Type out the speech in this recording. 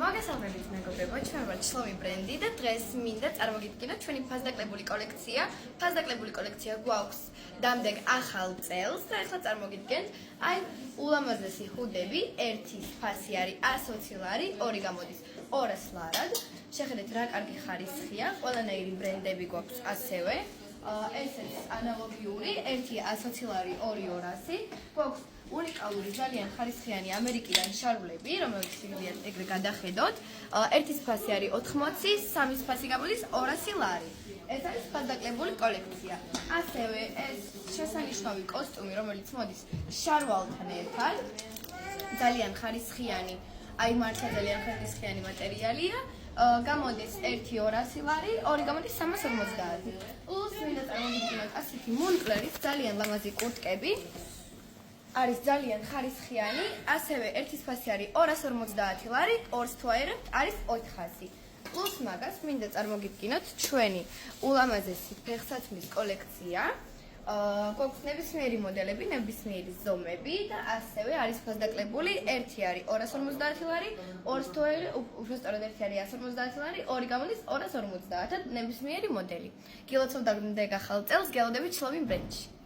მოგესალმებით მეგობრებო, ჩვენ ვართ შლომი ბრენდი და დღეს მინდა წარმოგიდგინოთ ჩვენი ფასდაკლებული კოლექცია. ფასდაკლებული კოლექცია გვაქვს დამდეგ ახალ წელს და ახლა წარმოგიდგენთ აი ულამაზესი ჰუდები, ერთი ფასი არის 120 ლარი, ორი გამოდის 200 ლარად. შეხედეთ რა კარგი ხარისხია, ყველანაირი ბრენდები გვაქვს ასევე. ესეც ანალოგიური, ერთი 120 ლარი, ორი 200. გვაქვს უნიკალური ძალიან ხარისხიანი ამერიკიდან შარვლები, რომელიც შეგიძლიათ ეგრე გადახედოთ. ერთის ფასი არის 80, სამის ფასი გამოდის 200 ლარი. ეს არის ფასდაკლებული კოლექცია. ასევე ეს შესანიშნავი კოსტუმი, რომელიც მოდის შარვალთან ერთად, ძალიან ხარისხიანი, აი მართლა ძალიან ხარისხიანი მატერიალია. გამოდის ერთი 200 ლარი, ორი გამოდის 350. პლუს მინდა წარმოგიდგინოთ ასეთი მონკლერის ძალიან ლამაზი კურტკები. არის ძალიან ხარისხიანი, ასევე ერთის ფასი არის 250 ლარი, ორს თუ აერებთ არის 400. პლუს მაგას მინდა წარმოგიდგინოთ ჩვენი ულამაზესი ფეხსაცმლის კოლექცია. გვაქვს ნებისმიერი მოდელები, ნებისმიერი ზომები და ასევე არის ფასდაკლებული, ერთი არის 250 ლარი, ორს თუ უბრალოდ ერთი არის 150 ლარი, ორი გამოდის 250-ად ნებისმიერი მოდელი. გილოცავ დამდეგ ახალ წელს, გელოდებით შლომი ბრენდში.